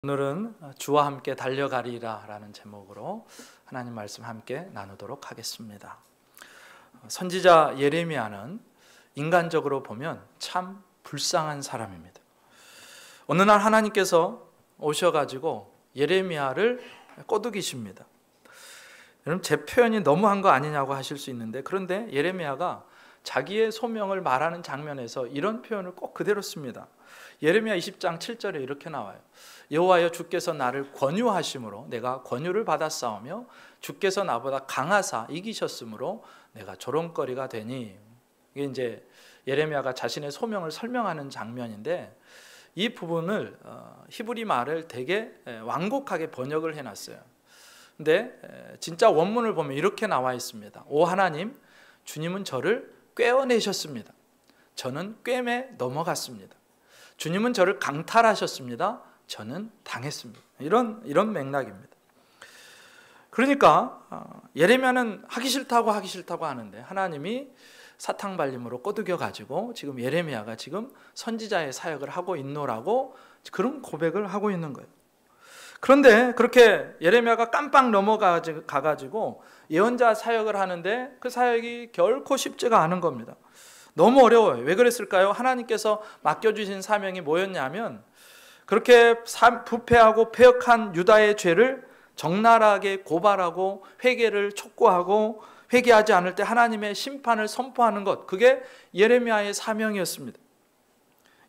오늘은 주와 함께 달려가리라 라는 제목으로 하나님 말씀 함께 나누도록 하겠습니다. 선지자 예레미야는 인간적으로 보면 참 불쌍한 사람입니다. 어느 날 하나님께서 오셔가지고 예레미야를 꼬드기십니다. 여러분, 제 표현이 너무한 거 아니냐고 하실 수 있는데, 그런데 예레미야가 자기의 소명을 말하는 장면에서 이런 표현을 꼭 그대로 씁니다. 예레미야 20장 7절에 이렇게 나와요. 여호와여, 주께서 나를 권유하심으로 내가 권유를 받았사오며 주께서 나보다 강하사 이기셨으므로 내가 조롱거리가 되니. 이게 이제 예레미야가 자신의 소명을 설명하는 장면인데, 이 부분을 히브리 말을 되게 완곡하게 번역을 해놨어요. 근데 진짜 원문을 보면 이렇게 나와 있습니다. 오 하나님, 주님은 저를 꿰어내셨습니다. 저는 꿰매 넘어갔습니다. 주님은 저를 강탈하셨습니다. 저는 당했습니다. 이런 맥락입니다. 그러니까 예레미야는 하기 싫다고 하는데 하나님이 사탕발림으로 꼬드겨 가지고 지금 예레미야가 지금 선지자의 사역을 하고 있노라고 그런 고백을 하고 있는 거예요. 그런데 그렇게 예레미야가 깜빡 넘어가가지고 예언자 사역을 하는데 그 사역이 결코 쉽지가 않은 겁니다. 너무 어려워요. 왜 그랬을까요? 하나님께서 맡겨주신 사명이 뭐였냐면, 그렇게 부패하고 패역한 유다의 죄를 적나라하게 고발하고 회개를 촉구하고 회개하지 않을 때 하나님의 심판을 선포하는 것, 그게 예레미야의 사명이었습니다.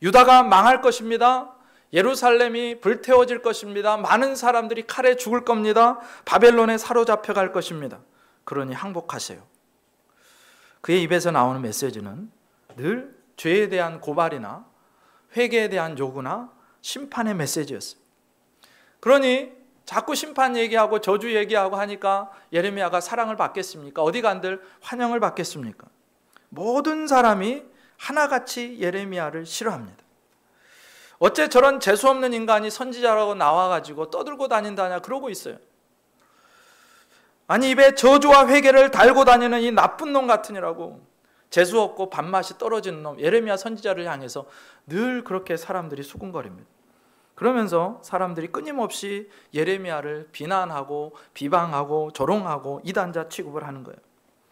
유다가 망할 것입니다. 예루살렘이 불태워질 것입니다. 많은 사람들이 칼에 죽을 겁니다. 바벨론에 사로잡혀 갈 것입니다. 그러니 항복하세요. 그의 입에서 나오는 메시지는 늘 죄에 대한 고발이나 회개에 대한 요구나 심판의 메시지였어요. 그러니 자꾸 심판 얘기하고 저주 얘기하고 하니까 예레미야가 사랑을 받겠습니까? 어디 간들 환영을 받겠습니까? 모든 사람이 하나같이 예레미야를 싫어합니다. 어째 저런 재수없는 인간이 선지자라고 나와가지고 떠들고 다닌다냐 그러고 있어요. 아니, 입에 저주와 회개를 달고 다니는 이 나쁜 놈 같으니라고, 재수없고 밥맛이 떨어지는 놈, 예레미야 선지자를 향해서 늘 그렇게 사람들이 수군거립니다. 그러면서 사람들이 끊임없이 예레미야를 비난하고 비방하고 조롱하고 이단자 취급을 하는 거예요.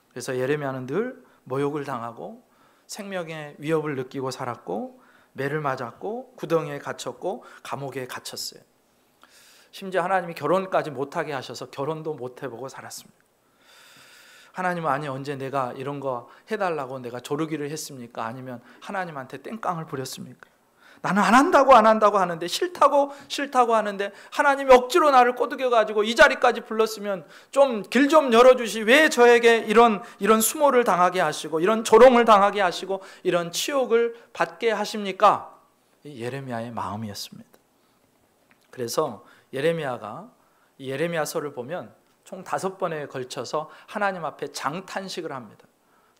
그래서 예레미야는 늘 모욕을 당하고 생명의 위협을 느끼고 살았고, 매를 맞았고 구덩이에 갇혔고 감옥에 갇혔어요. 심지어 하나님이 결혼까지 못하게 하셔서 결혼도 못 해보고 살았습니다. 하나님은 아니, 언제 내가 이런 거 해달라고 내가 조르기를 했습니까? 아니면 하나님한테 땡깡을 부렸습니까? 나는 안 한다고 하는데, 싫다고 하는데 하나님이 억지로 나를 꼬드겨가지고 이 자리까지 불렀으면 좀 길 좀 열어주시, 왜 저에게 이런 수모를 당하게 하시고 이런 조롱을 당하게 하시고 이런 치욕을 받게 하십니까? 이 예레미야의 마음이었습니다. 그래서 예레미야가 이 예레미야서를 보면 총 5번에 걸쳐서 하나님 앞에 장탄식을 합니다.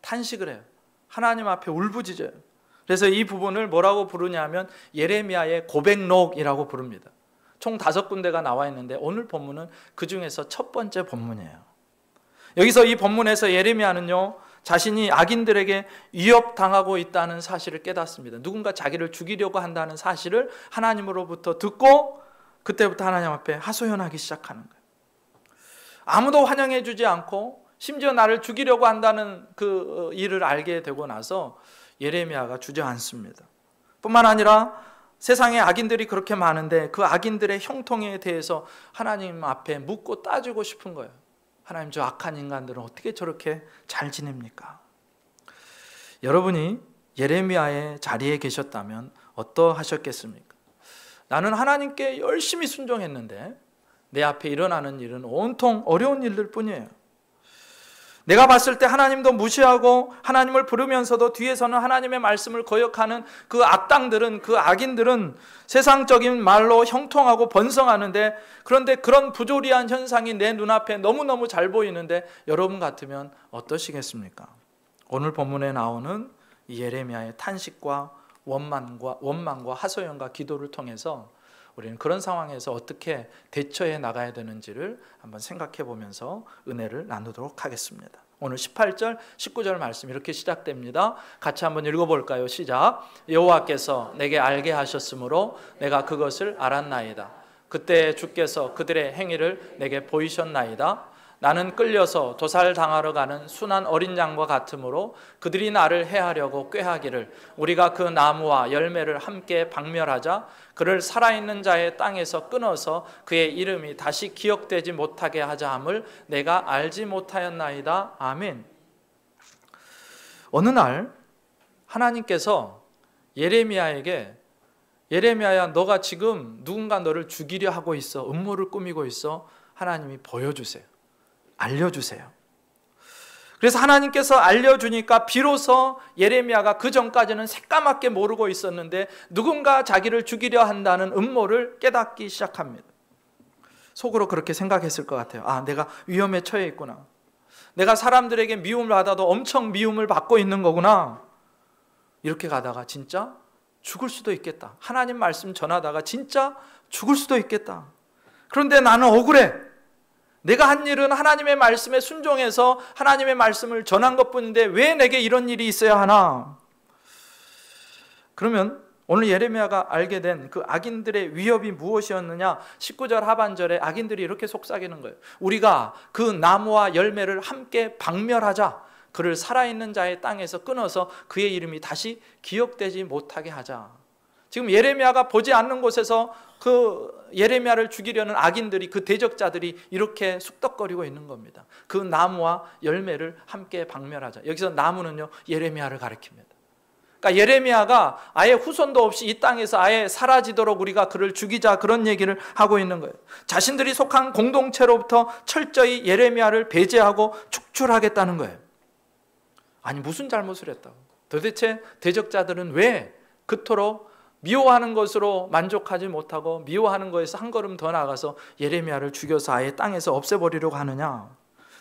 탄식을 해요. 하나님 앞에 울부짖어요. 그래서 이 부분을 뭐라고 부르냐면 예레미야의 고백록이라고 부릅니다. 총 5군데가 나와 있는데 오늘 본문은 그 중에서 첫 번째 본문이에요. 여기서 이 본문에서 예레미야는요, 자신이 악인들에게 위협당하고 있다는 사실을 깨닫습니다. 누군가 자기를 죽이려고 한다는 사실을 하나님으로부터 듣고 그때부터 하나님 앞에 하소연하기 시작하는 거예요. 아무도 환영해 주지 않고 심지어 나를 죽이려고 한다는 그 일을 알게 되고 나서 예레미야가 주저앉습니다. 뿐만 아니라 세상에 악인들이 그렇게 많은데 그 악인들의 형통에 대해서 하나님 앞에 묻고 따지고 싶은 거예요. 하나님, 저 악한 인간들은 어떻게 저렇게 잘 지냅니까? 여러분이 예레미야의 자리에 계셨다면 어떠하셨겠습니까? 나는 하나님께 열심히 순종했는데 내 앞에 일어나는 일은 온통 어려운 일들 뿐이에요. 내가 봤을 때 하나님도 무시하고 하나님을 부르면서도 뒤에서는 하나님의 말씀을 거역하는 그 악당들은, 그 악인들은 세상적인 말로 형통하고 번성하는데, 그런데 그런 부조리한 현상이 내 눈앞에 너무너무 잘 보이는데 여러분 같으면 어떠시겠습니까? 오늘 본문에 나오는 이 예레미야의 탄식과 원망과 하소연과 기도를 통해서 우리는 그런 상황에서 어떻게 대처해 나가야 되는지를 한번 생각해 보면서 은혜를 나누도록 하겠습니다. 오늘 18절, 19절 말씀 이렇게 시작됩니다. 같이 한번 읽어볼까요? 시작. 여호와께서 내게 알게 하셨으므로 내가 그것을 알았나이다. 그때 주께서 그들의 행위를 내게 보이셨나이다. 나는 끌려서 도살당하러 가는 순한 어린 양과 같으므로 그들이 나를 해하려고 꾀하기를 우리가 그 나무와 열매를 함께 박멸하자. 그를 살아있는 자의 땅에서 끊어서 그의 이름이 다시 기억되지 못하게 하자 함을 내가 알지 못하였나이다. 아멘. 어느 날 하나님께서 예레미야에게 예레미야야, 너가 지금 누군가 너를 죽이려 하고 있어. 음모를 꾸미고 있어. 하나님이 보여주세요. 알려주세요. 그래서 하나님께서 알려주니까 비로소 예레미야가 그 전까지는 새까맣게 모르고 있었는데 누군가 자기를 죽이려 한다는 음모를 깨닫기 시작합니다. 속으로 그렇게 생각했을 것 같아요. 아, 내가 위험에 처해 있구나. 내가 사람들에게 미움을 받아도 엄청 미움을 받고 있는 거구나. 이렇게 가다가 진짜 죽을 수도 있겠다. 하나님 말씀 전하다가 진짜 죽을 수도 있겠다. 그런데 나는 억울해. 내가 한 일은 하나님의 말씀에 순종해서 하나님의 말씀을 전한 것뿐인데 왜 내게 이런 일이 있어야 하나? 그러면 오늘 예레미야가 알게 된 그 악인들의 위협이 무엇이었느냐? 19절 하반절에 악인들이 이렇게 속삭이는 거예요. 우리가 그 나무와 열매를 함께 박멸하자. 그를 살아있는 자의 땅에서 끊어서 그의 이름이 다시 기억되지 못하게 하자. 지금 예레미야가 보지 않는 곳에서 그 예레미야를 죽이려는 악인들이, 그 대적자들이 이렇게 쑥덕거리고 있는 겁니다. 그 나무와 열매를 함께 박멸하자. 여기서 나무는요, 예레미야를 가리킵니다. 그러니까 예레미야가 아예 후손도 없이 이 땅에서 아예 사라지도록 우리가 그를 죽이자, 그런 얘기를 하고 있는 거예요. 자신들이 속한 공동체로부터 철저히 예레미야를 배제하고 축출하겠다는 거예요. 아니, 무슨 잘못을 했다고? 도대체 대적자들은 왜 그토록 미워하는 것으로 만족하지 못하고 미워하는 것에서 한 걸음 더 나가서 예레미야를 죽여서 아예 땅에서 없애버리려고 하느냐?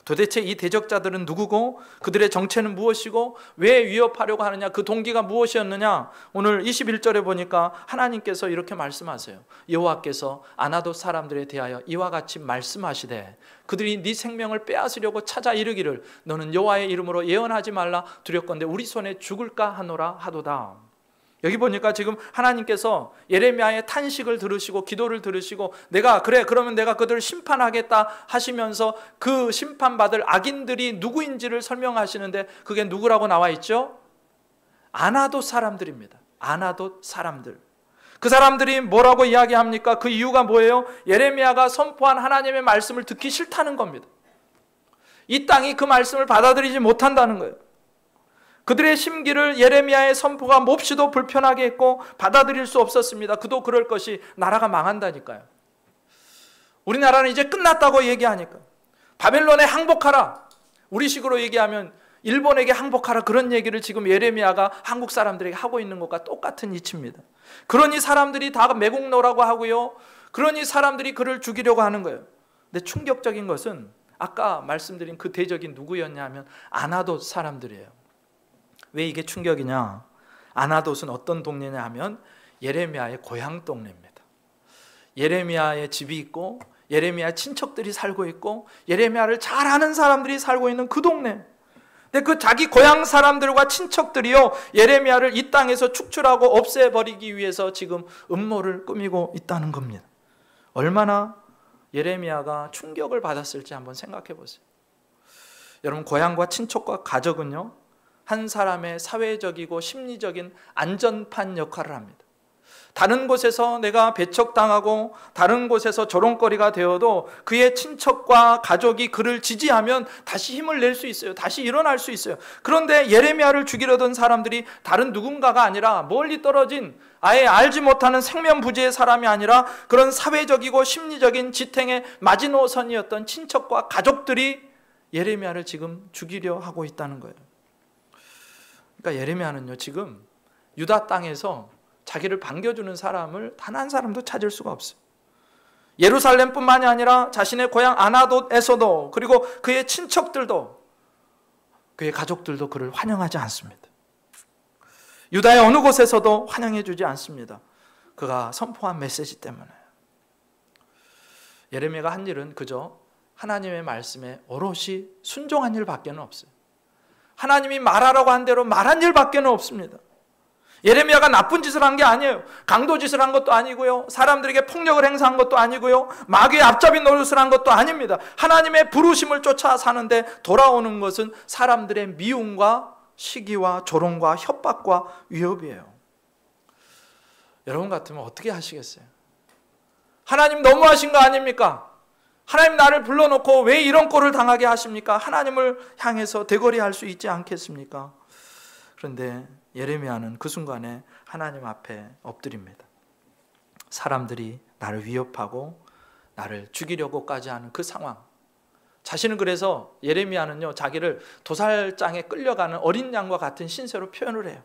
도대체 이 대적자들은 누구고 그들의 정체는 무엇이고 왜 위협하려고 하느냐? 그 동기가 무엇이었느냐? 오늘 21절에 보니까 하나님께서 이렇게 말씀하세요. 여호와께서 아나돗 사람들에 대하여 이와 같이 말씀하시되 그들이 네 생명을 빼앗으려고 찾아 이르기를 너는 여호와의 이름으로 예언하지 말라. 두렵건대 우리 손에 죽을까 하노라 하도다. 여기 보니까 지금 하나님께서 예레미야의 탄식을 들으시고 기도를 들으시고 그러면 내가 그들을 심판하겠다 하시면서 그 심판받을 악인들이 누구인지를 설명하시는데 그게 누구라고 나와 있죠? 아나돗 사람들입니다. 아나돗 사람들. 그 사람들이 뭐라고 이야기합니까? 그 이유가 뭐예요? 예레미야가 선포한 하나님의 말씀을 듣기 싫다는 겁니다. 이 땅이 그 말씀을 받아들이지 못한다는 거예요. 그들의 심기를 예레미야의 선포가 몹시도 불편하게 했고 받아들일 수 없었습니다. 그도 그럴 것이 나라가 망한다니까요. 우리나라는 이제 끝났다고 얘기하니까 바벨론에 항복하라. 우리식으로 얘기하면 일본에게 항복하라. 그런 얘기를 지금 예레미야가 한국 사람들에게 하고 있는 것과 똑같은 이치입니다. 그러니 사람들이 다 매국노라고 하고요. 그러니 사람들이 그를 죽이려고 하는 거예요. 근데 충격적인 것은 아까 말씀드린 그 대적이 누구였냐 하면 아나돗 사람들이에요. 왜 이게 충격이냐? 아나돗은 어떤 동네냐 하면 예레미야의 고향 동네입니다. 예레미야의 집이 있고 예레미야 친척들이 살고 있고 예레미야를 잘 아는 사람들이 살고 있는 그 동네. 근데 그 자기 고향 사람들과 친척들이요, 예레미야를 이 땅에서 축출하고 없애버리기 위해서 지금 음모를 꾸미고 있다는 겁니다. 얼마나 예레미야가 충격을 받았을지 한번 생각해 보세요. 여러분, 고향과 친척과 가족은요, 한 사람의 사회적이고 심리적인 안전판 역할을 합니다. 다른 곳에서 내가 배척당하고 다른 곳에서 조롱거리가 되어도 그의 친척과 가족이 그를 지지하면 다시 힘을 낼 수 있어요. 다시 일어날 수 있어요. 그런데 예레미야를 죽이려던 사람들이 다른 누군가가 아니라 멀리 떨어진 아예 알지 못하는 생면부지의 사람이 아니라 그런 사회적이고 심리적인 지탱의 마지노선이었던 친척과 가족들이 예레미야를 지금 죽이려 하고 있다는 거예요. 그러니까 예레미야는요, 지금 유다 땅에서 자기를 반겨주는 사람을 단 한 사람도 찾을 수가 없어요. 예루살렘뿐만이 아니라 자신의 고향 아나돗에서도, 그리고 그의 친척들도, 그의 가족들도 그를 환영하지 않습니다. 유다의 어느 곳에서도 환영해 주지 않습니다. 그가 선포한 메시지 때문에. 예레미야가 한 일은 그저 하나님의 말씀에 오롯이 순종한 일밖에는 없어요. 하나님이 말하라고 한 대로 말한 일밖에는 없습니다. 예레미야가 나쁜 짓을 한 게 아니에요. 강도 짓을 한 것도 아니고요. 사람들에게 폭력을 행사한 것도 아니고요. 마귀의 앞잡이 노릇을 한 것도 아닙니다. 하나님의 부르심을 쫓아 사는데 돌아오는 것은 사람들의 미움과 시기와 조롱과 협박과 위협이에요. 여러분 같으면 어떻게 하시겠어요? 하나님 너무하신 거 아닙니까? 하나님 나를 불러놓고 왜 이런 꼴을 당하게 하십니까? 하나님을 향해서 대거리할 수 있지 않겠습니까? 그런데 예레미야는 그 순간에 하나님 앞에 엎드립니다. 사람들이 나를 위협하고 나를 죽이려고까지 하는 그 상황, 자신은 그래서 예레미야는요, 자기를 도살장에 끌려가는 어린 양과 같은 신세로 표현을 해요.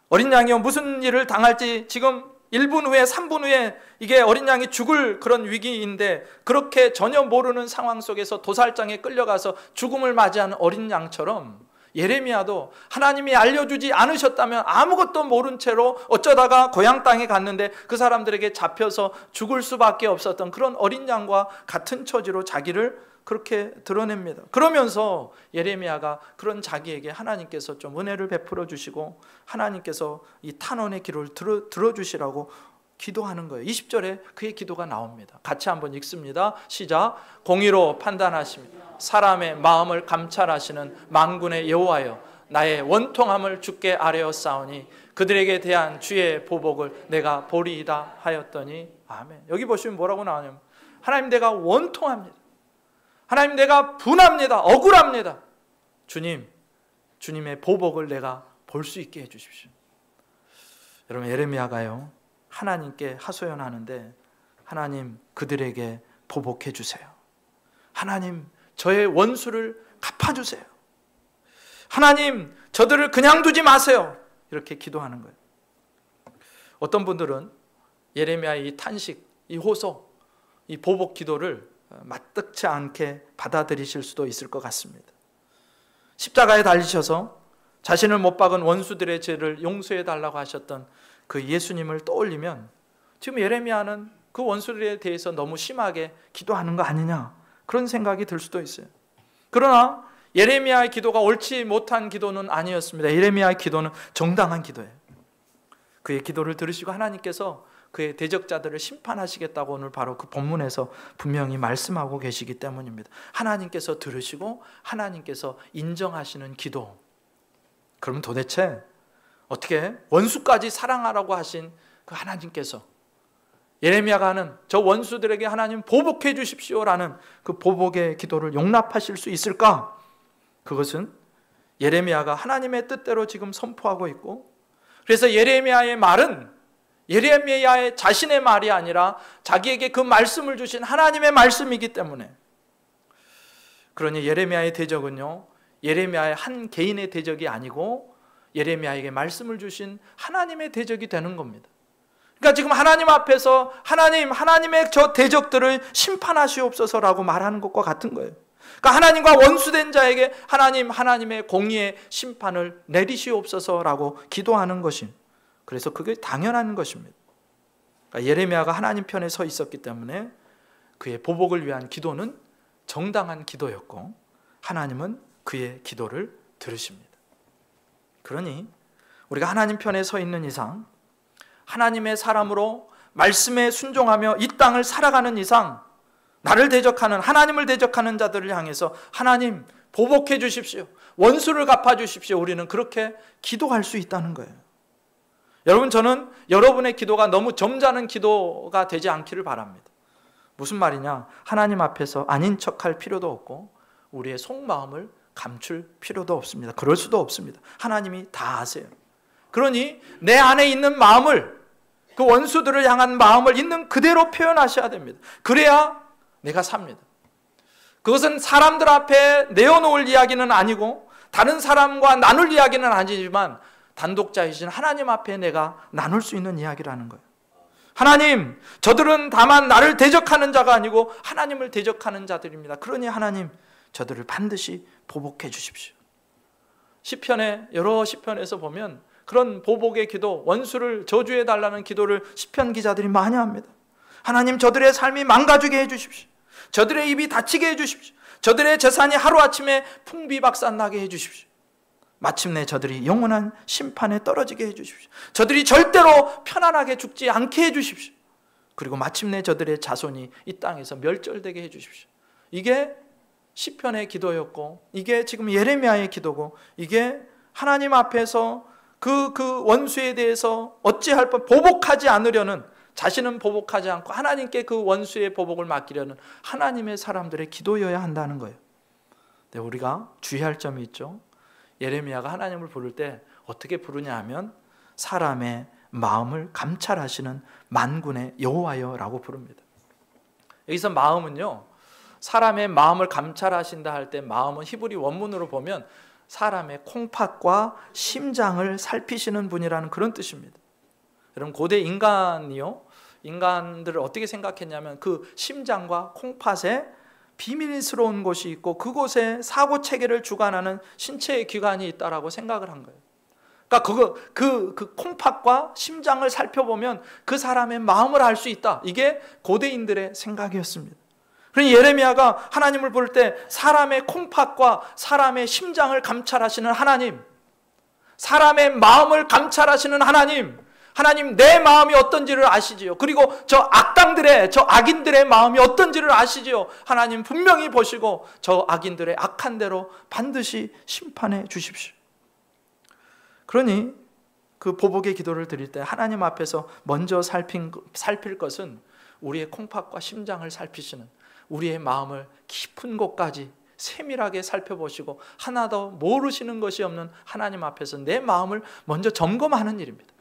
어린 양이요, 무슨 일을 당할지 지금 1분 후에 3분 후에 이게 어린 양이 죽을 그런 위기인데, 그렇게 전혀 모르는 상황 속에서 도살장에 끌려가서 죽음을 맞이하는 어린 양처럼 예레미야도 하나님이 알려주지 않으셨다면 아무것도 모른 채로 어쩌다가 고향 땅에 갔는데 그 사람들에게 잡혀서 죽을 수밖에 없었던 그런 어린 양과 같은 처지로 자기를 그렇게 드러냅니다. 그러면서 예레미야가 그런 자기에게 하나님께서 좀 은혜를 베풀어 주시고 하나님께서 이 탄원의 기도를 들어주시라고 기도하는 거예요. 20절에 그의 기도가 나옵니다. 같이 한번 읽습니다. 시작. 공의로 판단하십니다. 사람의 마음을 감찰하시는 만군의 여호와여, 나의 원통함을 주께 아뢰었사오니 그들에게 대한 주의 보복을 내가 보리이다 하였더니 아멘. 여기 보시면 뭐라고 나오냐면, 하나님 내가 원통합니다. 하나님 내가 분합니다. 억울합니다. 주님의 보복을 내가 볼 수 있게 해주십시오. 여러분, 예레미야가요, 하나님께 하소연하는데 하나님 그들에게 보복해 주세요. 하나님 저의 원수를 갚아주세요. 하나님 저들을 그냥 두지 마세요. 이렇게 기도하는 거예요. 어떤 분들은 예레미야의 이 탄식, 이 호소, 이 보복 기도를 마땅치 않게 받아들이실 수도 있을 것 같습니다. 십자가에 달리셔서 자신을 못 박은 원수들의 죄를 용서해 달라고 하셨던 그 예수님을 떠올리면 지금 예레미야는 그 원수들에 대해서 너무 심하게 기도하는 거 아니냐, 그런 생각이 들 수도 있어요. 그러나 예레미야의 기도가 옳지 못한 기도는 아니었습니다. 예레미야의 기도는 정당한 기도예요. 그의 기도를 들으시고 하나님께서 그의 대적자들을 심판하시겠다고 오늘 바로 그 본문에서 분명히 말씀하고 계시기 때문입니다. 하나님께서 들으시고 하나님께서 인정하시는 기도. 그러면 도대체 어떻게 원수까지 사랑하라고 하신 그 하나님께서 예레미야가 하는 저 원수들에게 하나님 보복해 주십시오라는 그 보복의 기도를 용납하실 수 있을까? 그것은 예레미야가 하나님의 뜻대로 지금 선포하고 있고, 그래서 예레미야의 말은 예레미야의 자신의 말이 아니라 자기에게 그 말씀을 주신 하나님의 말씀이기 때문에, 그러니 예레미야의 대적은요, 예레미야의 한 개인의 대적이 아니고 예레미야에게 말씀을 주신 하나님의 대적이 되는 겁니다. 그러니까 지금 하나님 앞에서 하나님의 저 대적들을 심판하시옵소서라고 말하는 것과 같은 거예요. 그러니까 하나님과 원수된 자에게 하나님의 공의의 심판을 내리시옵소서라고 기도하는 것이, 그래서 그게 당연한 것입니다. 그러니까 예레미야가 하나님 편에 서 있었기 때문에 그의 보복을 위한 기도는 정당한 기도였고 하나님은 그의 기도를 들으십니다. 그러니 우리가 하나님 편에 서 있는 이상, 하나님의 사람으로 말씀에 순종하며 이 땅을 살아가는 이상, 나를 대적하는, 하나님을 대적하는 자들을 향해서 하나님 보복해 주십시오, 원수를 갚아 주십시오, 우리는 그렇게 기도할 수 있다는 거예요. 여러분, 저는 여러분의 기도가 너무 점잖은 기도가 되지 않기를 바랍니다. 무슨 말이냐, 하나님 앞에서 아닌 척할 필요도 없고 우리의 속마음을 감출 필요도 없습니다. 그럴 수도 없습니다. 하나님이 다 아세요. 그러니 내 안에 있는 마음을, 그 원수들을 향한 마음을 있는 그대로 표현하셔야 됩니다. 그래야 내가 삽니다. 그것은 사람들 앞에 내어놓을 이야기는 아니고 다른 사람과 나눌 이야기는 아니지만 단독자이신 하나님 앞에 내가 나눌 수 있는 이야기라는 거예요. 하나님, 저들은 다만 나를 대적하는 자가 아니고 하나님을 대적하는 자들입니다. 그러니 하나님, 저들을 반드시 보복해 주십시오. 시편에, 여러 시편에서 보면 그런 보복의 기도, 원수를 저주해 달라는 기도를 시편 기자들이 많이 합니다. 하나님, 저들의 삶이 망가지게 해 주십시오. 저들의 입이 다치게 해 주십시오. 저들의 재산이 하루아침에 풍비박산나게 해 주십시오. 마침내 저들이 영원한 심판에 떨어지게 해주십시오. 저들이 절대로 편안하게 죽지 않게 해주십시오. 그리고 마침내 저들의 자손이 이 땅에서 멸절되게 해주십시오. 이게 시편의 기도였고, 이게 지금 예레미야의 기도고, 이게 하나님 앞에서 그 원수에 대해서 어찌할 뻔 보복하지 않으려는, 자신은 보복하지 않고 하나님께 그 원수의 보복을 맡기려는 하나님의 사람들의 기도여야 한다는 거예요. 근데 우리가 주의할 점이 있죠. 예레미야가 하나님을 부를 때 어떻게 부르냐 하면 사람의 마음을 감찰하시는 만군의 여호와여라고 부릅니다. 여기서 마음은요, 사람의 마음을 감찰하신다 할 때 마음은 히브리 원문으로 보면 사람의 콩팥과 심장을 살피시는 분이라는 그런 뜻입니다. 여러분, 고대 인간들을 어떻게 생각했냐면 그 심장과 콩팥에 비밀스러운 곳이 있고 그곳에 사고 체계를 주관하는 신체의 기관이 있다라고 생각을 한 거예요. 그러니까 그 콩팥과 심장을 살펴보면 그 사람의 마음을 알 수 있다. 이게 고대인들의 생각이었습니다. 그러니 예레미야가 하나님을 부를 때 사람의 콩팥과 사람의 심장을 감찰하시는 하나님, 사람의 마음을 감찰하시는 하나님, 하나님 내 마음이 어떤지를 아시지요. 그리고 저 악인들의 마음이 어떤지를 아시지요. 하나님 분명히 보시고 저 악인들의 악한 대로 반드시 심판해 주십시오. 그러니 그 보복의 기도를 드릴 때 하나님 앞에서 먼저 살필 것은 우리의 콩팥과 심장을 살피시는, 우리의 마음을 깊은 곳까지 세밀하게 살펴보시고 하나도 모르시는 것이 없는 하나님 앞에서 내 마음을 먼저 점검하는 일입니다.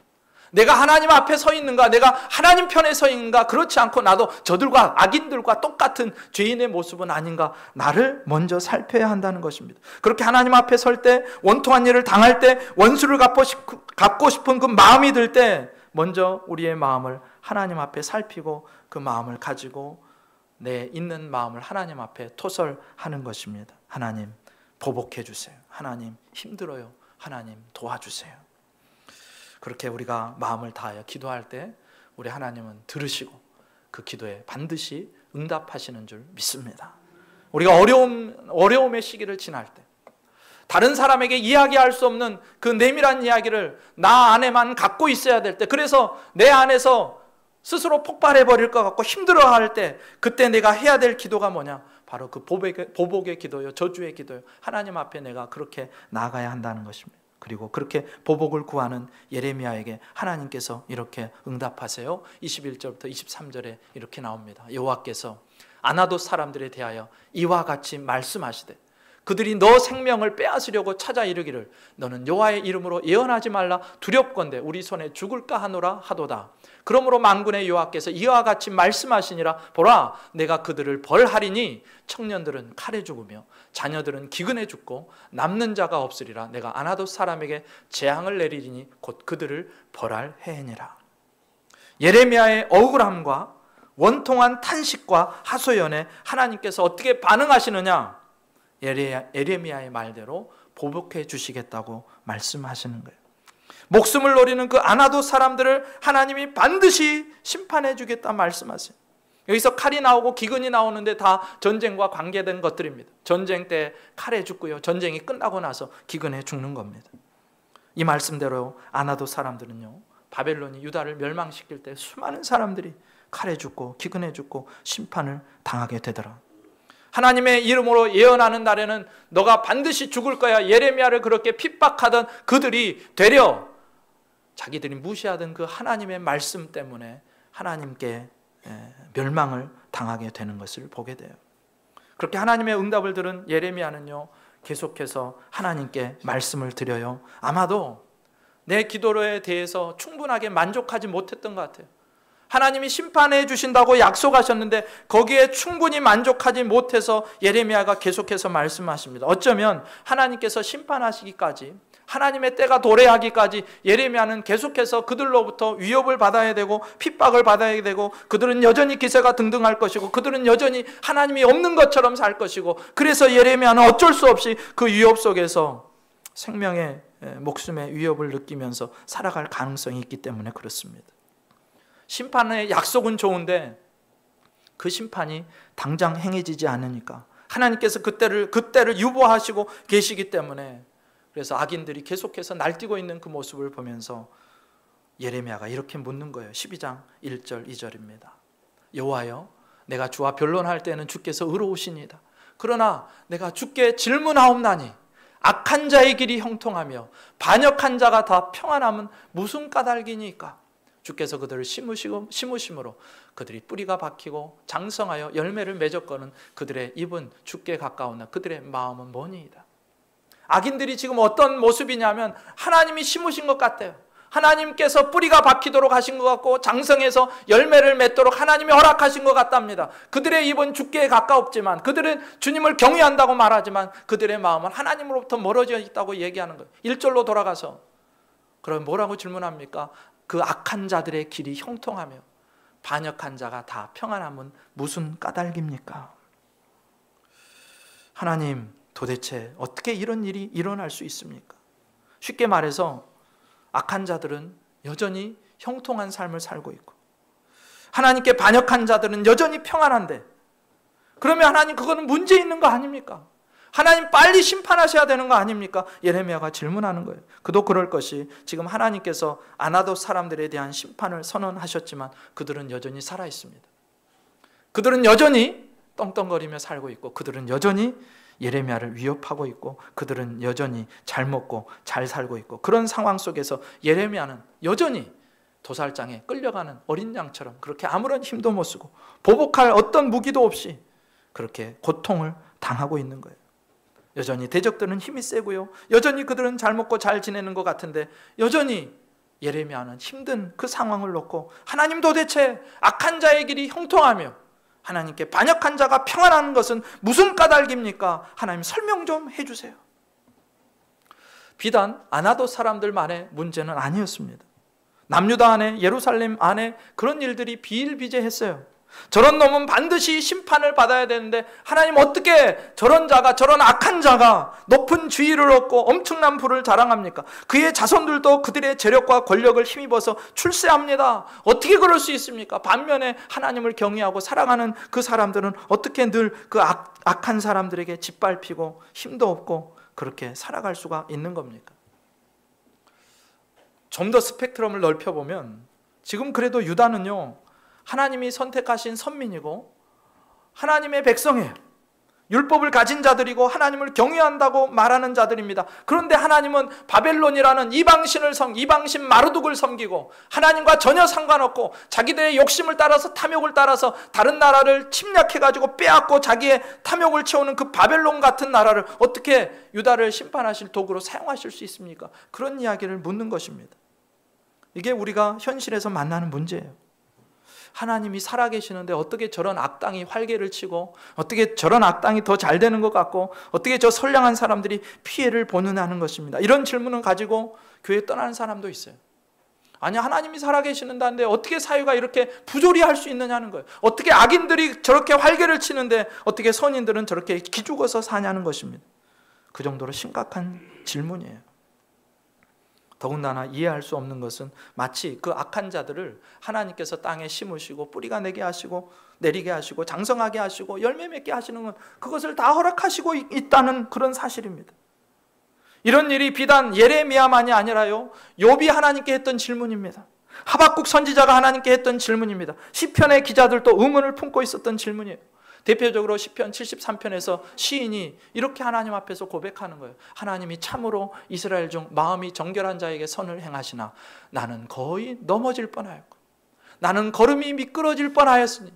내가 하나님 앞에 서 있는가, 내가 하나님 편에 서 있는가, 그렇지 않고 나도 저들과 악인들과 똑같은 죄인의 모습은 아닌가, 나를 먼저 살펴야 한다는 것입니다. 그렇게 하나님 앞에 설 때, 원통한 일을 당할 때, 원수를 갚고 싶은 그 마음이 들 때 먼저 우리의 마음을 하나님 앞에 살피고 그 마음을 가지고 내 있는 마음을 하나님 앞에 토설하는 것입니다. 하나님 보복해 주세요. 하나님 힘들어요. 하나님 도와주세요. 그렇게 우리가 마음을 다하여 기도할 때 우리 하나님은 들으시고 그 기도에 반드시 응답하시는 줄 믿습니다. 우리가 어려움의 시기를 지날 때, 다른 사람에게 이야기할 수 없는 그 내밀한 이야기를 나 안에만 갖고 있어야 될 때, 그래서 내 안에서 스스로 폭발해 버릴 것 같고 힘들어할 때, 그때 내가 해야 될 기도가 뭐냐? 바로 그 보복의 기도요, 저주의 기도요. 하나님 앞에 내가 그렇게 나아가야 한다는 것입니다. 그리고 그렇게 보복을 구하는 예레미야에게 하나님께서 이렇게 응답하세요. 21절부터 23절에 이렇게 나옵니다. 여호와께서 아나돗 사람들에 대하여 이와 같이 말씀하시되 그들이 너 생명을 빼앗으려고 찾아 이르기를 너는 여호와의 이름으로 예언하지 말라, 두렵건대 우리 손에 죽을까 하노라 하도다. 그러므로 만군의 여호와께서 이와 같이 말씀하시니라. 보라, 내가 그들을 벌하리니 청년들은 칼에 죽으며 자녀들은 기근에 죽고 남는 자가 없으리라. 내가 아나돗 사람에게 재앙을 내리리니 곧 그들을 벌할 해이니라. 예레미야의 억울함과 원통한 탄식과 하소연에 하나님께서 어떻게 반응하시느냐? 예레미야의 말대로 보복해 주시겠다고 말씀하시는 거예요. 목숨을 노리는 그 아나돗 사람들을 하나님이 반드시 심판해 주겠다 말씀하세요. 여기서 칼이 나오고 기근이 나오는데 다 전쟁과 관계된 것들입니다. 전쟁 때 칼에 죽고요, 전쟁이 끝나고 나서 기근에 죽는 겁니다. 이 말씀대로 아나돗 사람들은요, 바벨론이 유다를 멸망시킬 때 수많은 사람들이 칼에 죽고 기근에 죽고 심판을 당하게 되더라. 하나님의 이름으로 예언하는 날에는 너가 반드시 죽을 거야, 예레미야를 그렇게 핍박하던 그들이 되려 자기들이 무시하던 그 하나님의 말씀 때문에 하나님께 멸망을 당하게 되는 것을 보게 돼요. 그렇게 하나님의 응답을 들은 예레미야는요, 계속해서 하나님께 말씀을 드려요. 아마도 내 기도에 대해서 충분하게 만족하지 못했던 것 같아요. 하나님이 심판해 주신다고 약속하셨는데 거기에 충분히 만족하지 못해서 예레미야가 계속해서 말씀하십니다. 어쩌면 하나님께서 심판하시기까지, 하나님의 때가 도래하기까지 예레미야는 계속해서 그들로부터 위협을 받아야 되고 핍박을 받아야 되고, 그들은 여전히 기세가 등등할 것이고 그들은 여전히 하나님이 없는 것처럼 살 것이고, 그래서 예레미야는 어쩔 수 없이 그 위협 속에서 생명의 목숨의 위협을 느끼면서 살아갈 가능성이 있기 때문에 그렇습니다. 심판의 약속은 좋은데 그 심판이 당장 행해지지 않으니까 하나님께서 그때를 유보하시고 계시기 때문에 그래서 악인들이 계속해서 날뛰고 있는 그 모습을 보면서 예레미야가 이렇게 묻는 거예요. 12장 1절 2절입니다. 여호와여, 내가 주와 변론할 때는 주께서 의로우시니이다. 그러나 내가 주께 질문하옵나니 악한 자의 길이 형통하며 반역한 자가 다 평안함은 무슨 까닭이니까? 주께서 그들을 심으심으로 그들이 뿌리가 박히고 장성하여 열매를 맺었거는 그들의 입은 주께 가까우나 그들의 마음은 머니이다. 악인들이 지금 어떤 모습이냐면 하나님이 심으신 것 같아요. 하나님께서 뿌리가 박히도록 하신 것 같고 장성해서 열매를 맺도록 하나님이 허락하신 것 같답니다. 그들의 입은 주께 가까웠지만, 그들은 주님을 경외한다고 말하지만 그들의 마음은 하나님으로부터 멀어져 있다고 얘기하는 거예요. 1절로 돌아가서 그럼 뭐라고 질문합니까? 그 악한 자들의 길이 형통하며 반역한 자가 다 평안함은 무슨 까닭입니까? 하나님, 도대체 어떻게 이런 일이 일어날 수 있습니까? 쉽게 말해서 악한 자들은 여전히 형통한 삶을 살고 있고 하나님께 반역한 자들은 여전히 평안한데, 그러면 하나님, 그거는 문제 있는 거 아닙니까? 하나님 빨리 심판하셔야 되는 거 아닙니까? 예레미야가 질문하는 거예요. 그도 그럴 것이, 지금 하나님께서 아나돗 사람들에 대한 심판을 선언하셨지만 그들은 여전히 살아 있습니다. 그들은 여전히 떵떵거리며 살고 있고, 그들은 여전히 예레미야를 위협하고 있고, 그들은 여전히 잘 먹고 잘 살고 있고, 그런 상황 속에서 예레미야는 여전히 도살장에 끌려가는 어린 양처럼 그렇게 아무런 힘도 못 쓰고 보복할 어떤 무기도 없이 그렇게 고통을 당하고 있는 거예요. 여전히 대적들은 힘이 세고요, 여전히 그들은 잘 먹고 잘 지내는 것 같은데 여전히 예레미야는 힘든 그 상황을 놓고, 하나님, 도대체 악한 자의 길이 형통하며 하나님께 반역한 자가 평안한 것은 무슨 까닭입니까? 하나님, 설명 좀 해주세요. 비단 아나돗 사람들만의 문제는 아니었습니다. 남유다 안에, 예루살렘 안에 그런 일들이 비일비재했어요. 저런 놈은 반드시 심판을 받아야 되는데 하나님, 어떻게 저런 자가, 저런 악한 자가 높은 지위를 얻고 엄청난 부를 자랑합니까? 그의 자손들도 그들의 재력과 권력을 힘입어서 출세합니다. 어떻게 그럴 수 있습니까? 반면에 하나님을 경외하고 사랑하는 그 사람들은 어떻게 늘 그 악한 사람들에게 짓밟히고 힘도 없고 그렇게 살아갈 수가 있는 겁니까? 좀 더 스펙트럼을 넓혀보면 지금 그래도 유다는요, 하나님이 선택하신 선민이고 하나님의 백성이에요. 율법을 가진 자들이고 하나님을 경외한다고 말하는 자들입니다. 그런데 하나님은 바벨론이라는 이방신 마르둑을 섬기고 하나님과 전혀 상관없고 자기들의 욕심을 따라서, 탐욕을 따라서 다른 나라를 침략해가지고 빼앗고 자기의 탐욕을 채우는 그 바벨론 같은 나라를 어떻게 유다를 심판하실 도구로 사용하실 수 있습니까? 그런 이야기를 묻는 것입니다. 이게 우리가 현실에서 만나는 문제예요. 하나님이 살아계시는데 어떻게 저런 악당이 활개를 치고, 어떻게 저런 악당이 더 잘 되는 것 같고, 어떻게 저 선량한 사람들이 피해를 보느냐 하는 것입니다. 이런 질문을 가지고 교회 떠나는 사람도 있어요. 아니, 하나님이 살아계시는데 어떻게 사회가 이렇게 부조리할 수 있느냐는 거예요. 어떻게 악인들이 저렇게 활개를 치는데 어떻게 선인들은 저렇게 기죽어서 사냐는 것입니다. 그 정도로 심각한 질문이에요. 더군다나 이해할 수 없는 것은 마치 그 악한 자들을 하나님께서 땅에 심으시고 뿌리가 내게 하시고 내리게 하시고 장성하게 하시고 열매 맺게 하시는 건 그것을 다 허락하시고 있다는 그런 사실입니다. 이런 일이 비단 예레미야만이 아니라요, 욥이 하나님께 했던 질문입니다. 하박국 선지자가 하나님께 했던 질문입니다. 시편의 기자들도 의문을 품고 있었던 질문이에요. 대표적으로 시편 73편에서 시인이 이렇게 하나님 앞에서 고백하는 거예요. 하나님이 참으로 이스라엘 중 마음이 정결한 자에게 선을 행하시나 나는 거의 넘어질 뻔하였고 나는 걸음이 미끄러질 뻔하였으니,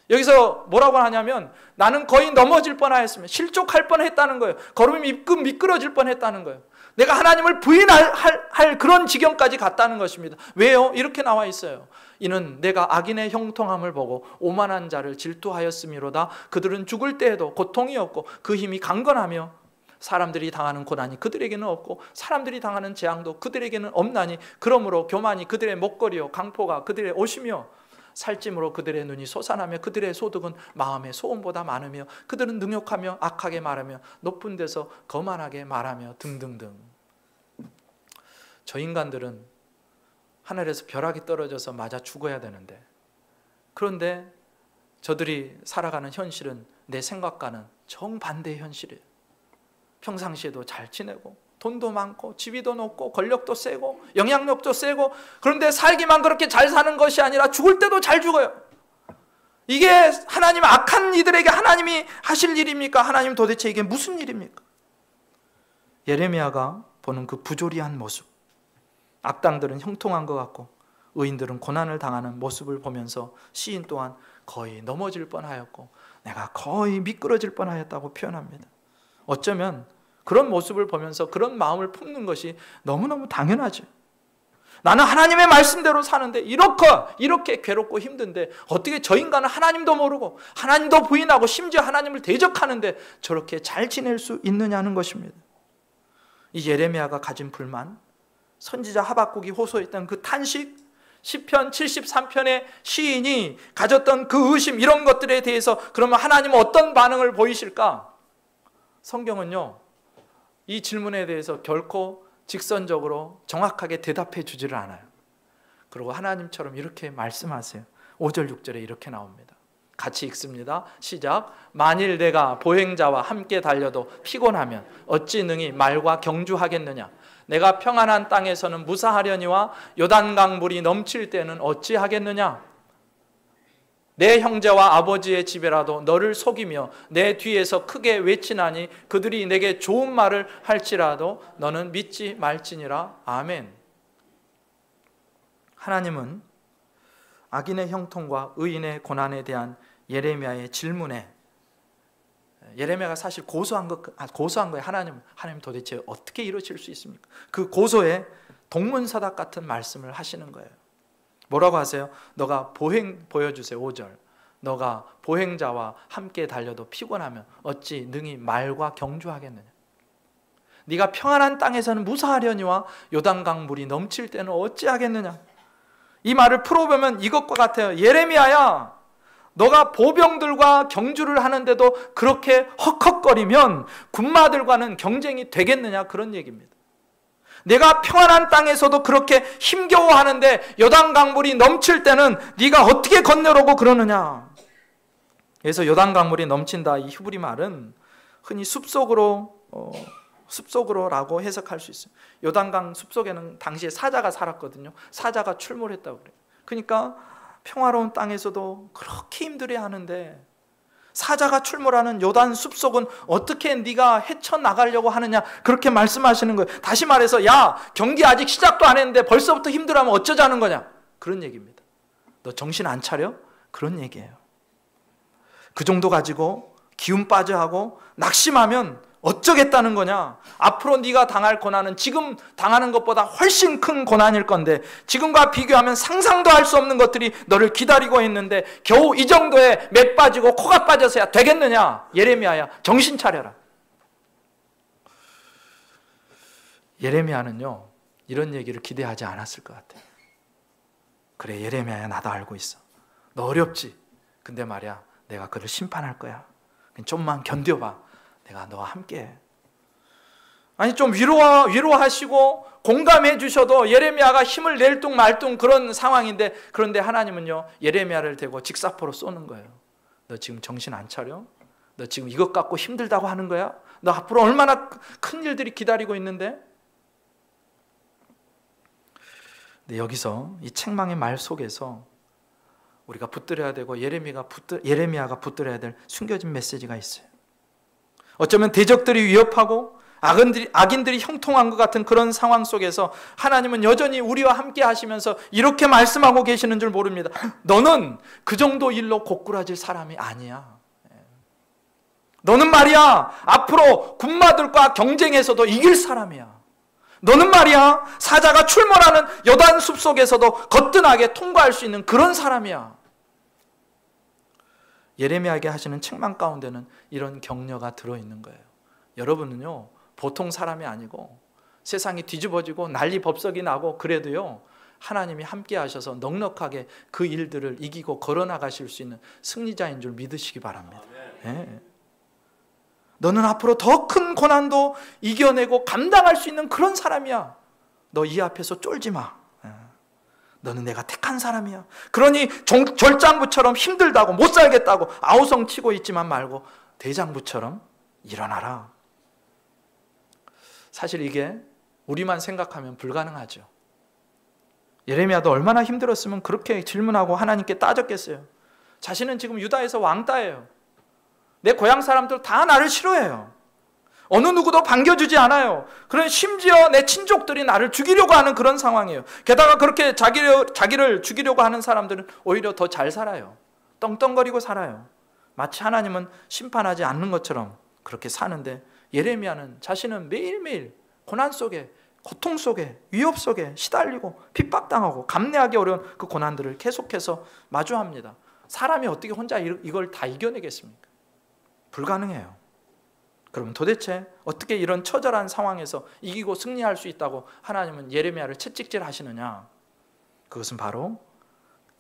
여기서 뭐라고 하냐면 나는 거의 넘어질 뻔하였으면 실족할 뻔했다는 거예요. 걸음이 미끄러질 뻔했다는 거예요. 내가 하나님을 부인할 그런 지경까지 갔다는 것입니다. 왜요? 이렇게 나와 있어요. 이는 내가 악인의 형통함을 보고 오만한 자를 질투하였음이로다. 그들은 죽을 때에도 고통이 없고 그 힘이 강건하며 사람들이 당하는 고난이 그들에게는 없고 사람들이 당하는 재앙도 그들에게는 없나니 그러므로 교만이 그들의 목걸이요 강포가 그들의 옷이며 살찜으로 그들의 눈이 솟아나며 그들의 소득은 마음의 소음보다 많으며 그들은 능욕하며 악하게 말하며 높은 데서 거만하게 말하며 등등등. 저 인간들은 하늘에서 벼락이 떨어져서 맞아 죽어야 되는데, 그런데 저들이 살아가는 현실은 내 생각과는 정반대의 현실이에요. 평상시에도 잘 지내고 돈도 많고 지위도 높고 권력도 세고 영향력도 세고, 그런데 살기만 그렇게 잘 사는 것이 아니라 죽을 때도 잘 죽어요. 이게 하나님, 악한 이들에게 하나님이 하실 일입니까? 하나님 도대체 이게 무슨 일입니까? 예레미야가 보는 그 부조리한 모습, 악당들은 형통한 것 같고 의인들은 고난을 당하는 모습을 보면서 시인 또한 거의 넘어질 뻔하였고 내가 거의 미끄러질 뻔하였다고 표현합니다. 어쩌면 그런 모습을 보면서 그런 마음을 품는 것이 너무너무 당연하죠. 나는 하나님의 말씀대로 사는데 이렇게 괴롭고 힘든데 어떻게 저 인간은 하나님도 모르고 하나님도 부인하고 심지어 하나님을 대적하는데 저렇게 잘 지낼 수 있느냐는 것입니다. 이 예레미야가 가진 불만, 선지자 하박국이 호소했던 그 탄식, 시편 73편의 시인이 가졌던 그 의심, 이런 것들에 대해서 그러면 하나님은 어떤 반응을 보이실까? 성경은요, 이 질문에 대해서 결코 직선적으로 정확하게 대답해 주지를 않아요. 그리고 하나님처럼 이렇게 말씀하세요. 5절 6절에 이렇게 나옵니다. 같이 읽습니다. 시작. 만일 내가 보행자와 함께 달려도 피곤하면 어찌 능히 말과 경주하겠느냐? 내가 평안한 땅에서는 무사하려니와 요단강 물이 넘칠 때는 어찌하겠느냐? 내 형제와 아버지의 집에라도 너를 속이며 내 뒤에서 크게 외치나니 그들이 내게 좋은 말을 할지라도 너는 믿지 말지니라. 아멘. 하나님은 악인의 형통과 의인의 고난에 대한 예레미야의 질문에, 예레미야가 사실 고소한 거예요. 하나님 도대체 어떻게 이러실 수 있습니까? 그 고소에 동문서답 같은 말씀을 하시는 거예요. 뭐라고 하세요? 너가 보여주세요. 5절. 너가 보행자와 함께 달려도 피곤하면 어찌 능히 말과 경주하겠느냐? 네가 평안한 땅에서는 무사하려니와 요단강 물이 넘칠 때는 어찌하겠느냐? 이 말을 풀어보면 이것과 같아요. 예레미야야, 너가 보병들과 경주를 하는데도 그렇게 헉헉거리면 군마들과는 경쟁이 되겠느냐? 그런 얘기입니다. 내가 평안한 땅에서도 그렇게 힘겨워하는데 요단강물이 넘칠 때는 네가 어떻게 건너려고 그러느냐? 그래서 요단강물이 넘친다, 이 히브리 말은 흔히 숲속으로라고 해석할 수 있어요. 요단강 숲속에는 당시에 사자가 살았거든요. 사자가 출몰했다고 그래요. 그러니까 평화로운 땅에서도 그렇게 힘들어하는데 사자가 출몰하는 요단 숲속은 어떻게 네가 헤쳐나가려고 하느냐, 그렇게 말씀하시는 거예요. 다시 말해서 야, 경기 아직 시작도 안 했는데 벌써부터 힘들어하면 어쩌자는 거냐, 그런 얘기입니다. 너 정신 안 차려? 그런 얘기예요. 그 정도 가지고 기운 빠져하고 낙심하면 어쩌겠다는 거냐? 앞으로 네가 당할 고난은 지금 당하는 것보다 훨씬 큰 고난일 건데 지금과 비교하면 상상도 할 수 없는 것들이 너를 기다리고 있는데 겨우 이 정도에 맥 빠지고 코가 빠져서야 되겠느냐? 예레미야야, 정신 차려라. 예레미야는요, 이런 얘기를 기대하지 않았을 것 같아요. 그래, 예레미야야, 나도 알고 있어. 너 어렵지? 근데 말이야, 내가 그를 심판할 거야. 좀만 견뎌봐. 내가 너와 함께. 아니, 좀 위로하시고 공감해 주셔도 예레미야가 힘을 낼 둥 말 둥 그런 상황인데, 그런데 하나님은요, 예레미야를 대고 직사포로 쏘는 거예요. 너 지금 정신 안 차려? 너 지금 이것 갖고 힘들다고 하는 거야? 너 앞으로 얼마나 큰 일들이 기다리고 있는데? 근데 여기서 이 책망의 말 속에서 우리가 붙들어야 되고 예레미야가 붙들어야 될 숨겨진 메시지가 있어요. 어쩌면 대적들이 위협하고 악인들이 형통한 것 같은 그런 상황 속에서 하나님은 여전히 우리와 함께 하시면서 이렇게 말씀하고 계시는 줄 모릅니다. 너는 그 정도 일로 고꾸라질 사람이 아니야. 너는 말이야, 앞으로 군마들과 경쟁에서도 이길 사람이야. 너는 말이야, 사자가 출몰하는 요단 숲속에서도 거뜬하게 통과할 수 있는 그런 사람이야. 예레미야에게 하시는 책망 가운데는 이런 격려가 들어있는 거예요. 여러분은요, 보통 사람이 아니고 세상이 뒤집어지고 난리 법석이 나고 그래도요, 하나님이 함께 하셔서 넉넉하게 그 일들을 이기고 걸어나가실 수 있는 승리자인 줄 믿으시기 바랍니다. 네. 너는 앞으로 더 큰 고난도 이겨내고 감당할 수 있는 그런 사람이야. 너 이 앞에서 쫄지 마. 너는 내가 택한 사람이야. 그러니 절장부처럼 힘들다고 못 살겠다고 아우성 치고 있지만 말고 대장부처럼 일어나라. 사실 이게 우리만 생각하면 불가능하죠. 예레미야도 얼마나 힘들었으면 그렇게 질문하고 하나님께 따졌겠어요. 자신은 지금 유다에서 왕따예요. 내 고향 사람들 다 나를 싫어해요. 어느 누구도 반겨주지 않아요. 그런 심지어 내 친족들이 나를 죽이려고 하는 그런 상황이에요. 게다가 그렇게 자기를 죽이려고 하는 사람들은 오히려 더 잘 살아요. 떵떵거리고 살아요. 마치 하나님은 심판하지 않는 것처럼 그렇게 사는데, 예레미야는 자신은 매일매일 고난 속에, 고통 속에, 위협 속에 시달리고 핍박당하고 감내하기 어려운 그 고난들을 계속해서 마주합니다. 사람이 어떻게 혼자 이걸 다 이겨내겠습니까? 불가능해요. 그럼 도대체 어떻게 이런 처절한 상황에서 이기고 승리할 수 있다고 하나님은 예레미야를 채찍질 하시느냐? 그것은 바로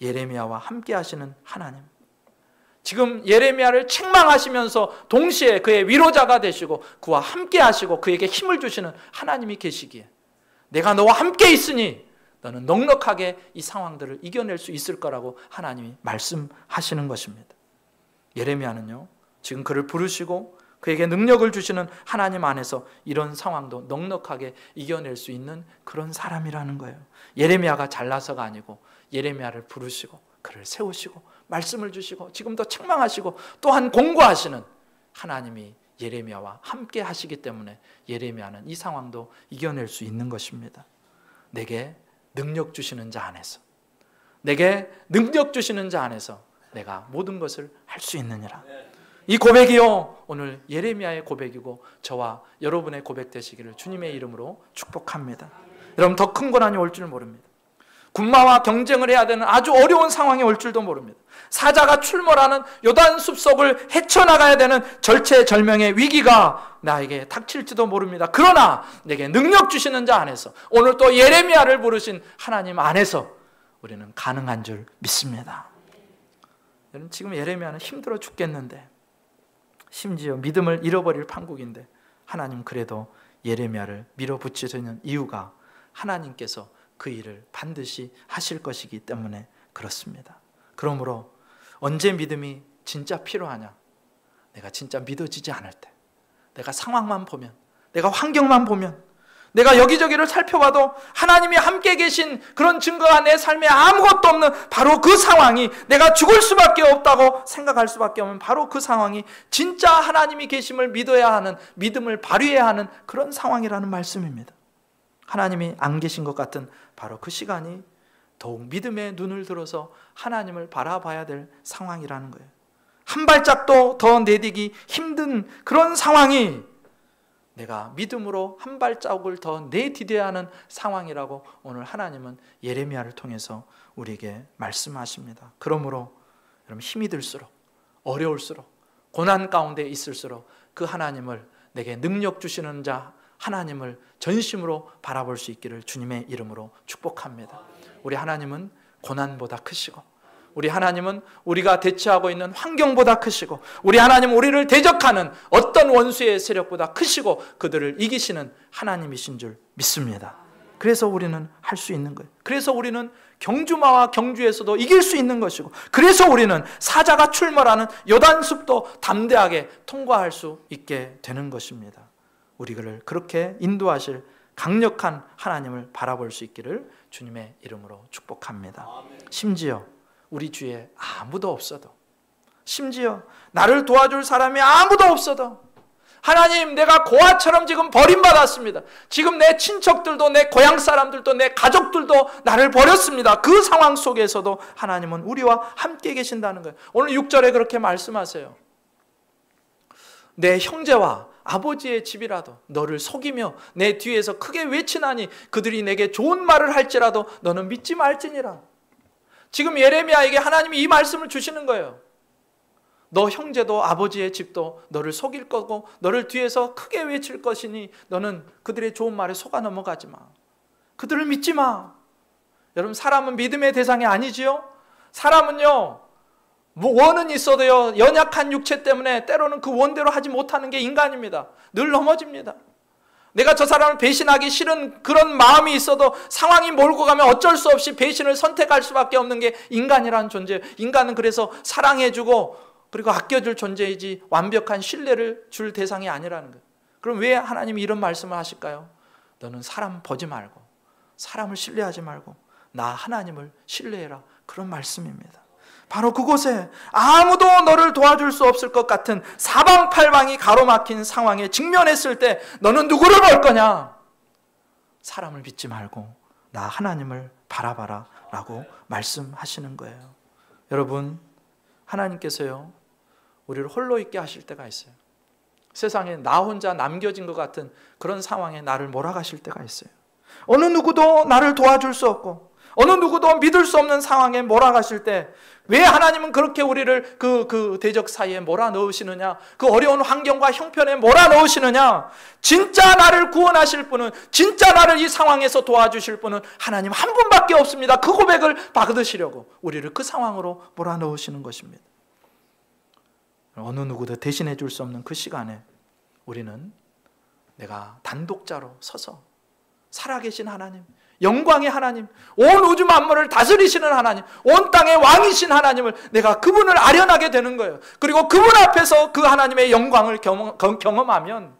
예레미야와 함께 하시는 하나님. 지금 예레미야를 책망하시면서 동시에 그의 위로자가 되시고 그와 함께 하시고 그에게 힘을 주시는 하나님이 계시기에, 내가 너와 함께 있으니 너는 넉넉하게 이 상황들을 이겨낼 수 있을 거라고 하나님이 말씀하시는 것입니다. 예레미야는요, 지금 그를 부르시고 그에게 능력을 주시는 하나님 안에서 이런 상황도 넉넉하게 이겨낼 수 있는 그런 사람이라는 거예요. 예레미야가 잘나서가 아니고 예레미야를 부르시고 그를 세우시고 말씀을 주시고 지금도 책망하시고 또한 공고하시는 하나님이 예레미야와 함께 하시기 때문에 예레미야는 이 상황도 이겨낼 수 있는 것입니다. 내게 능력 주시는 자 안에서, 내게 능력 주시는 자 안에서 내가 모든 것을 할 수 있느니라. 이 고백이요, 오늘 예레미야의 고백이고 저와 여러분의 고백 되시기를 주님의 이름으로 축복합니다. 여러분, 더 큰 고난이 올 줄 모릅니다. 군마와 경쟁을 해야 되는 아주 어려운 상황이 올 줄도 모릅니다. 사자가 출몰하는 요단 숲속을 헤쳐나가야 되는 절체절명의 위기가 나에게 닥칠지도 모릅니다. 그러나 내게 능력 주시는 자 안에서, 오늘 또 예레미야를 부르신 하나님 안에서 우리는 가능한 줄 믿습니다. 여러분, 지금 예레미야는 힘들어 죽겠는데, 심지어 믿음을 잃어버릴 판국인데 하나님 그래도 예레미야를 밀어붙이시는 이유가 하나님께서 그 일을 반드시 하실 것이기 때문에 그렇습니다. 그러므로 언제 믿음이 진짜 필요하냐? 내가 진짜 믿어지지 않을 때, 내가 상황만 보면, 내가 환경만 보면, 내가 여기저기를 살펴봐도 하나님이 함께 계신 그런 증거가 내 삶에 아무것도 없는 바로 그 상황이, 내가 죽을 수밖에 없다고 생각할 수밖에 없는 바로 그 상황이 진짜 하나님이 계심을 믿어야 하는, 믿음을 발휘해야 하는 그런 상황이라는 말씀입니다. 하나님이 안 계신 것 같은 바로 그 시간이 더욱 믿음의 눈을 들어서 하나님을 바라봐야 될 상황이라는 거예요. 한 발짝도 더 내디기 힘든 그런 상황이 내가 믿음으로 한 발자국을 더 내디뎌야 하는 상황이라고 오늘 하나님은 예레미야를 통해서 우리에게 말씀하십니다. 그러므로 여러분, 힘이 들수록, 어려울수록, 고난 가운데 있을수록 그 하나님을, 내게 능력 주시는 자 하나님을 전심으로 바라볼 수 있기를 주님의 이름으로 축복합니다. 우리 하나님은 고난보다 크시고, 우리 하나님은 우리가 대처하고 있는 환경보다 크시고, 우리 하나님은 우리를 대적하는 어떤 원수의 세력보다 크시고 그들을 이기시는 하나님이신 줄 믿습니다. 그래서 우리는 할 수 있는 거예요. 그래서 우리는 경주마와 경주에서도 이길 수 있는 것이고, 그래서 우리는 사자가 출몰하는 요단숲도 담대하게 통과할 수 있게 되는 것입니다. 우리를 그렇게 인도하실 강력한 하나님을 바라볼 수 있기를 주님의 이름으로 축복합니다. 심지어 우리 주위에 아무도 없어도, 심지어 나를 도와줄 사람이 아무도 없어도, 하나님, 내가 고아처럼 지금 버림받았습니다. 지금 내 친척들도, 내 고향 사람들도, 내 가족들도 나를 버렸습니다. 그 상황 속에서도 하나님은 우리와 함께 계신다는 거예요. 오늘 6절에 그렇게 말씀하세요. 내 형제와 아버지의 집이라도 너를 속이며 내 뒤에서 크게 외치나니 그들이 내게 좋은 말을 할지라도 너는 믿지 말지니라. 지금 예레미야에게 하나님이 이 말씀을 주시는 거예요. 너 형제도 아버지의 집도 너를 속일 거고 너를 뒤에서 크게 외칠 것이니 너는 그들의 좋은 말에 속아 넘어가지 마. 그들을 믿지 마. 여러분, 사람은 믿음의 대상이 아니지요? 사람은요, 원은 있어도요, 연약한 육체 때문에 때로는 그 원대로 하지 못하는 게 인간입니다. 늘 넘어집니다. 내가 저 사람을 배신하기 싫은 그런 마음이 있어도 상황이 몰고 가면 어쩔 수 없이 배신을 선택할 수밖에 없는 게 인간이라는 존재예요. 인간은 그래서 사랑해주고 그리고 아껴줄 존재이지 완벽한 신뢰를 줄 대상이 아니라는 거예요. 그럼 왜 하나님이 이런 말씀을 하실까요? 너는 사람 보지 말고 사람을 신뢰하지 말고 나 하나님을 신뢰해라. 그런 말씀입니다. 바로 그곳에 아무도 너를 도와줄 수 없을 것 같은 사방팔방이 가로막힌 상황에 직면했을 때 너는 누구를 볼 거냐? 사람을 믿지 말고 나 하나님을 바라봐라 라고 말씀하시는 거예요. 여러분, 하나님께서요 우리를 홀로 있게 하실 때가 있어요. 세상에 나 혼자 남겨진 것 같은 그런 상황에 나를 몰아가실 때가 있어요. 어느 누구도 나를 도와줄 수 없고 어느 누구도 믿을 수 없는 상황에 몰아가실 때 왜 하나님은 그렇게 우리를 그 대적 사이에 몰아넣으시느냐? 그 어려운 환경과 형편에 몰아넣으시느냐? 진짜 나를 구원하실 분은, 진짜 나를 이 상황에서 도와주실 분은 하나님 한 분밖에 없습니다. 그 고백을 받으시려고 우리를 그 상황으로 몰아넣으시는 것입니다. 어느 누구도 대신해 줄 수 없는 그 시간에 우리는 내가 단독자로 서서 살아계신 하나님, 영광의 하나님, 온 우주 만물을 다스리시는 하나님, 온 땅의 왕이신 하나님을 내가 그분을 아련하게 되는 거예요. 그리고 그분 앞에서 그 하나님의 영광을 경험하면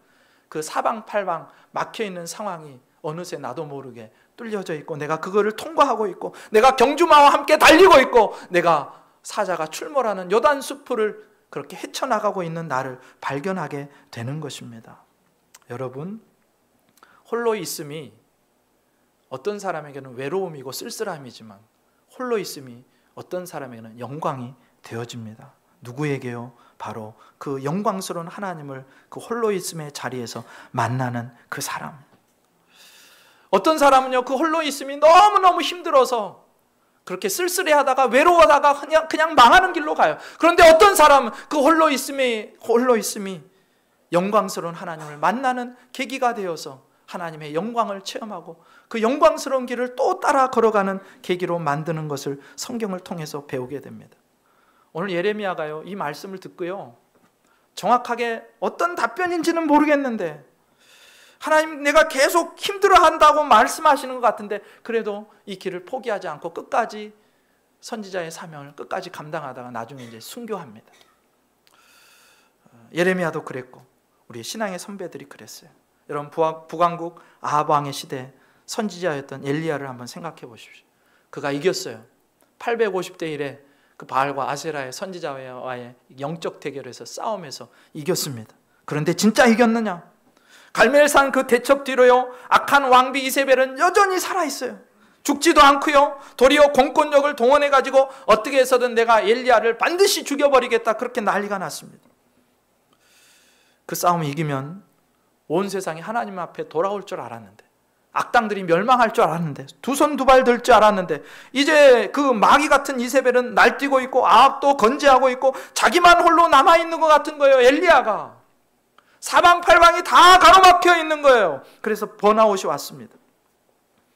그 사방팔방 막혀있는 상황이 어느새 나도 모르게 뚫려져 있고 내가 그거를 통과하고 있고 내가 경주마와 함께 달리고 있고 내가 사자가 출몰하는 요단숲을 그렇게 헤쳐나가고 있는 나를 발견하게 되는 것입니다. 여러분, 홀로 있음이 어떤 사람에게는 외로움이고 쓸쓸함이지만 홀로 있음이 어떤 사람에게는 영광이 되어집니다. 누구에게요? 바로 그 영광스러운 하나님을 그 홀로 있음의 자리에서 만나는 그 사람. 어떤 사람은요 그 홀로 있음이 너무너무 힘들어서 그렇게 쓸쓸해하다가 외로워하다가 그냥 망하는 길로 가요. 그런데 어떤 사람은 그 홀로 있음이 영광스러운 하나님을 만나는 계기가 되어서 하나님의 영광을 체험하고 그 영광스러운 길을 또 따라 걸어가는 계기로 만드는 것을 성경을 통해서 배우게 됩니다. 오늘 예레미야가요 이 말씀을 듣고요 정확하게 어떤 답변인지는 모르겠는데 하나님 내가 계속 힘들어한다고 말씀하시는 것 같은데 그래도 이 길을 포기하지 않고 끝까지 선지자의 사명을 끝까지 감당하다가 나중에 이제 순교합니다. 예레미야도 그랬고 우리 신앙의 선배들이 그랬어요. 여러분, 북왕국 아합 왕의 시대 선지자였던 엘리야를 한번 생각해 보십시오. 그가 이겼어요. 850대 1에 그 바알과 아세라의 선지자와의 영적 대결에서 싸움에서 이겼습니다. 그런데 진짜 이겼느냐? 갈멜산 그 대첩 뒤로요 악한 왕비 이세벨은 여전히 살아있어요. 죽지도 않고요 도리어 공권력을 동원해가지고 어떻게 해서든 내가 엘리야를 반드시 죽여버리겠다 그렇게 난리가 났습니다. 그 싸움을 이기면 온 세상이 하나님 앞에 돌아올 줄 알았는데 악당들이 멸망할 줄 알았는데 두 손 두 발 들 줄 알았는데 이제 그 마귀 같은 이세벨은 날뛰고 있고 아합도 건재하고 있고 자기만 홀로 남아있는 것 같은 거예요. 엘리야가 사방팔방이 다 가로막혀 있는 거예요. 그래서 번아웃이 왔습니다.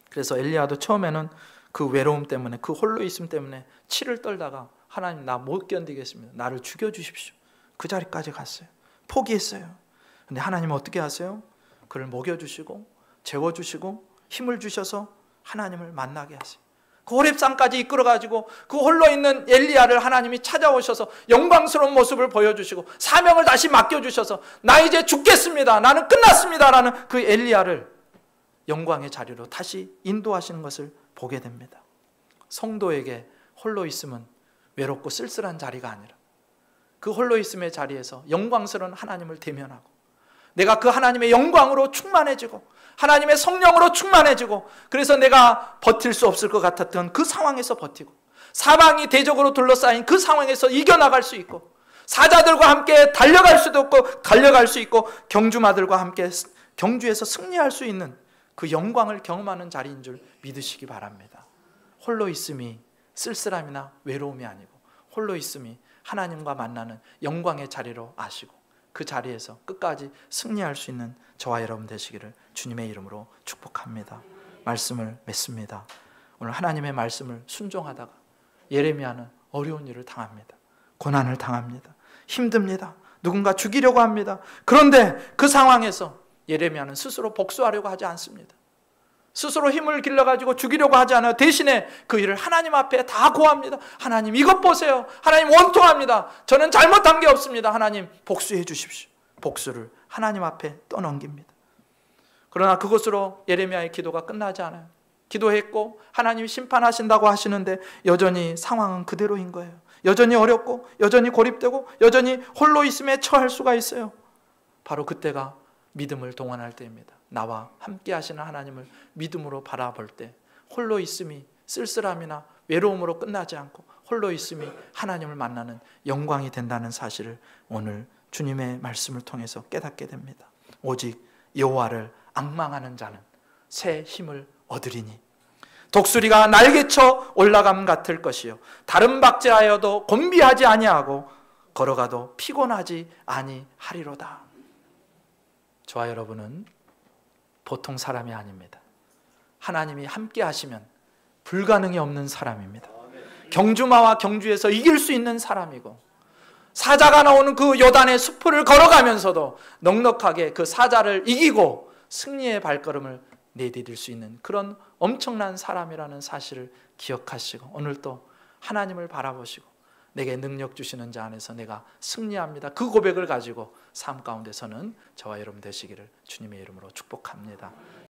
그래서 엘리야도 처음에는 그 외로움 때문에 그 홀로 있음 때문에 치를 떨다가 하나님 나 못 견디겠습니다. 나를 죽여주십시오. 그 자리까지 갔어요. 포기했어요. 근데 하나님은 어떻게 하세요? 그를 먹여주시고 재워주시고 힘을 주셔서 하나님을 만나게 하세요. 그 호렙산까지 이끌어가지고 그 홀로 있는 엘리야를 하나님이 찾아오셔서 영광스러운 모습을 보여주시고 사명을 다시 맡겨주셔서 나 이제 죽겠습니다. 나는 끝났습니다. 라는 그 엘리야를 영광의 자리로 다시 인도하시는 것을 보게 됩니다. 성도에게 홀로 있음은 외롭고 쓸쓸한 자리가 아니라 그 홀로 있음의 자리에서 영광스러운 하나님을 대면하고 내가 그 하나님의 영광으로 충만해지고 하나님의 성령으로 충만해지고 그래서 내가 버틸 수 없을 것 같았던 그 상황에서 버티고 사방이 대적으로 둘러싸인 그 상황에서 이겨나갈 수 있고 사자들과 함께 달려갈 수 있고 경주마들과 함께 경주에서 승리할 수 있는 그 영광을 경험하는 자리인 줄 믿으시기 바랍니다. 홀로 있음이 쓸쓸함이나 외로움이 아니고 홀로 있음이 하나님과 만나는 영광의 자리로 아시고 그 자리에서 끝까지 승리할 수 있는 저와 여러분 되시기를 주님의 이름으로 축복합니다. 말씀을 맺습니다. 오늘 하나님의 말씀을 순종하다가 예레미야는 어려운 일을 당합니다. 고난을 당합니다. 힘듭니다. 누군가 죽이려고 합니다. 그런데 그 상황에서 예레미야는 스스로 복수하려고 하지 않습니다. 스스로 힘을 길러가지고 죽이려고 하지 않아요. 대신에 그 일을 하나님 앞에 다 고합니다. 하나님 이것 보세요. 하나님 원통합니다. 저는 잘못한 게 없습니다. 하나님 복수해 주십시오. 복수를 하나님 앞에 떠넘깁니다. 그러나 그것으로 예레미야의 기도가 끝나지 않아요. 기도했고 하나님이 심판하신다고 하시는데 여전히 상황은 그대로인 거예요. 여전히 어렵고 여전히 고립되고 여전히 홀로 있음에 처할 수가 있어요. 바로 그때가 믿음을 동원할 때입니다. 나와 함께 하시는 하나님을 믿음으로 바라볼 때 홀로 있음이 쓸쓸함이나 외로움으로 끝나지 않고 홀로 있음이 하나님을 만나는 영광이 된다는 사실을 오늘 주님의 말씀을 통해서 깨닫게 됩니다. 오직 여호와를 앙망하는 자는 새 힘을 얻으리니 독수리가 날개쳐 올라감 같을 것이요 다른 박제하여도 곤비하지 아니하고 걸어가도 피곤하지 아니하리로다. 저와 여러분은 보통 사람이 아닙니다. 하나님이 함께 하시면 불가능이 없는 사람입니다. 경주마와 경주에서 이길 수 있는 사람이고 사자가 나오는 그 요단의 숲을 걸어가면서도 넉넉하게 그 사자를 이기고 승리의 발걸음을 내디딜 수 있는 그런 엄청난 사람이라는 사실을 기억하시고 오늘 또 하나님을 바라보시고 내게 능력 주시는 자 안에서 내가 승리합니다. 그 고백을 가지고 삶 가운데서는 저와 여러분 되시기를 주님의 이름으로 축복합니다.